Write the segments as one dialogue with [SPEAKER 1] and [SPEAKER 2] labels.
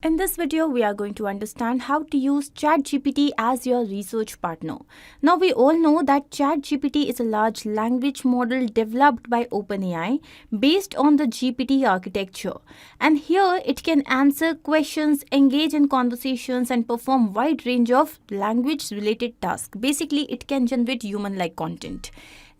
[SPEAKER 1] In this video, we are going to understand how to use ChatGPT as your research partner. Now, we all know that ChatGPT is a large language model developed by OpenAI based on the GPT architecture. And here, it can answer questions, engage in conversations, and perform wide range of language-related tasks. Basically, it can generate human-like content.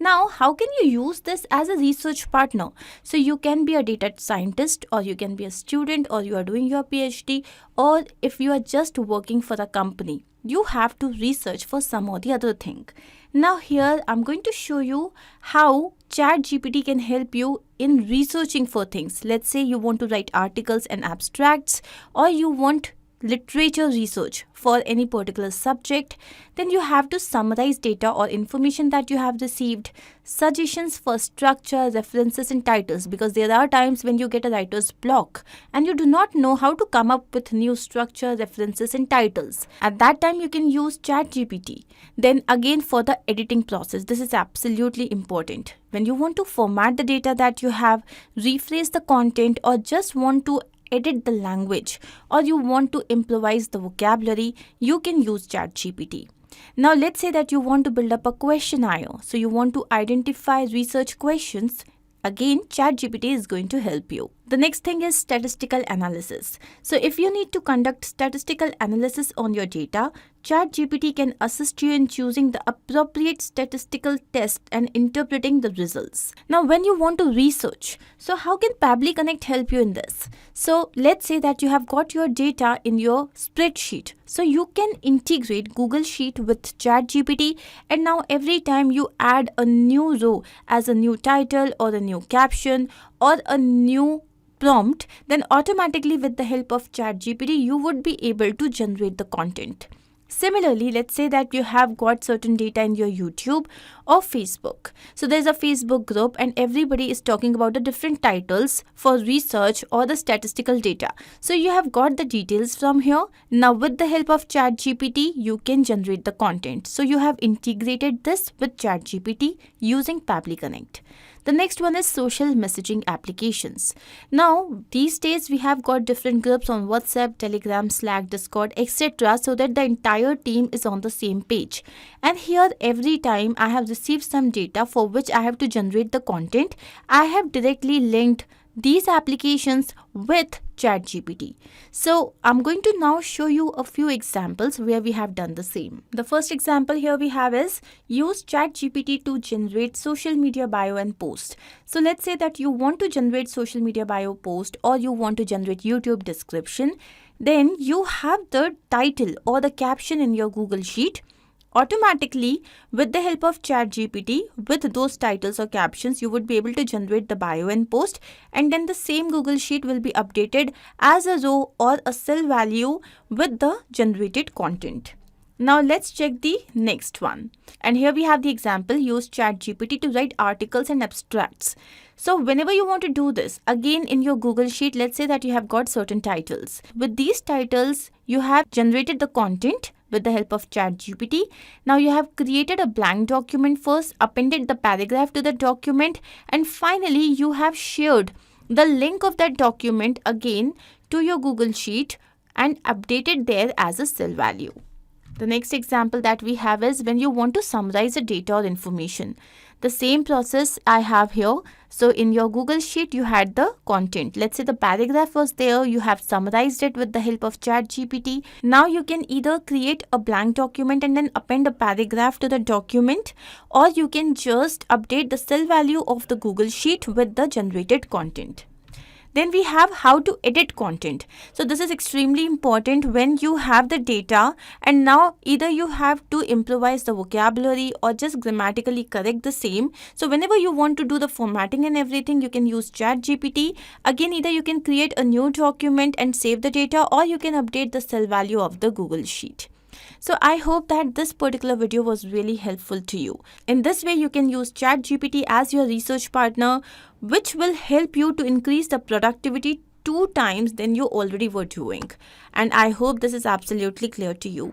[SPEAKER 1] Now, how can you use this as a research partner? So you can be a data scientist, or you can be a student, or you are doing your PhD, or if you are just working for a company, you have to research for some or the other thing. Now here I'm going to show you how ChatGPT can help you in researching for things. Let's say you want to write articles and abstracts, or you want literature research for any particular subject. Then you have to summarize data or information that you have received, suggestions for structure, references and titles, because there are times when you get a writer's block and you do not know how to come up with new structure, references and titles. At that time you can use ChatGPT. Then again, for the editing process, this is absolutely important. When you want to format the data that you have, rephrase the content, or just want to edit the language, or you want to improvise the vocabulary, you can use ChatGPT. Now let's say that you want to build up a questionnaire. So you want to identify research questions. Again, ChatGPT is going to help you. The next thing is statistical analysis. So if you need to conduct statistical analysis on your data, ChatGPT can assist you in choosing the appropriate statistical test and interpreting the results. Now, when you want to research, so how can Pabbly Connect help you in this? So let's say that you have got your data in your spreadsheet. So you can integrate Google Sheet with ChatGPT, and now every time you add a new row as a new title or a new caption or a new prompt, then automatically with the help of ChatGPT, you would be able to generate the content. Similarly, let's say that you have got certain data in your YouTube or Facebook. So there's a Facebook group and everybody is talking about the different titles for research or the statistical data. So you have got the details from here. Now with the help of ChatGPT, you can generate the content. So you have integrated this with ChatGPT using Pabbly Connect. The next one is social messaging applications. Now, these days we have got different groups on WhatsApp, Telegram, Slack, Discord, etc. so that the entire team is on the same page. And here, every time I have received some data for which I have to generate the content, I have directly linked these applications with ChatGPT. So I'm going to now show you a few examples where we have done the same. The first example here we have is use ChatGPT to generate social media bio and post. So let's say that you want to generate social media bio post, or you want to generate YouTube description. Then you have the title or the caption in your Google Sheet. Automatically, with the help of ChatGPT, with those titles or captions, you would be able to generate the bio and post, and then the same Google Sheet will be updated as a row or a cell value with the generated content. Now let's check the next one. And here we have the example, use ChatGPT to write articles and abstracts. So whenever you want to do this, again in your Google Sheet, let's say that you have got certain titles. With these titles, you have generated the content with the help of ChatGPT. Now you have created a blank document first, appended the paragraph to the document, and finally you have shared the link of that document again to your Google Sheet and updated there as a cell value. The next example that we have is when you want to summarize the data or information. The same process I have here. So in your Google Sheet, you had the content. Let's say the paragraph was there. You have summarized it with the help of ChatGPT. Now you can either create a blank document and then append a paragraph to the document, or you can just update the cell value of the Google Sheet with the generated content. Then we have how to edit content. So this is extremely important when you have the data and now either you have to improvise the vocabulary or just grammatically correct the same. So whenever you want to do the formatting and everything, you can use ChatGPT. Again, either you can create a new document and save the data, or you can update the cell value of the Google Sheet. So I hope that this particular video was really helpful to you. In this way, you can use ChatGPT as your research partner, which will help you to increase the productivity 2 times than you already were doing. And I hope this is absolutely clear to you.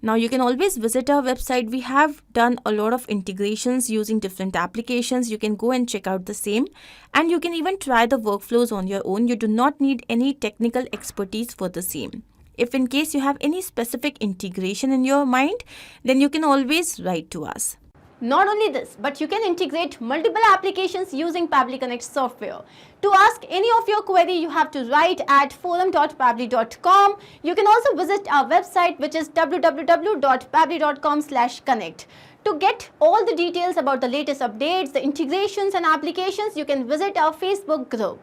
[SPEAKER 1] Now you can always visit our website. We have done a lot of integrations using different applications. You can go and check out the same, and you can even try the workflows on your own. You do not need any technical expertise for the same. If in case you have any specific integration in your mind, then you can always write to us.
[SPEAKER 2] Not only this, but you can integrate multiple applications using Pabbly Connect software. To ask any of your query, you have to write at forum.pabbly.com. You can also visit our website, which is www.pabbly.com/connect. To get all the details about the latest updates, the integrations and applications, you can visit our Facebook group.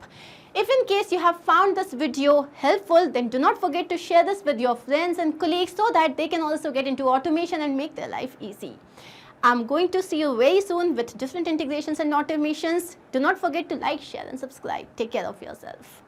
[SPEAKER 2] If in case you have found this video helpful, then do not forget to share this with your friends and colleagues so that they can also get into automation and make their life easy. I'm going to see you very soon with different integrations and automations. Do not forget to like, share and subscribe. Take care of yourself.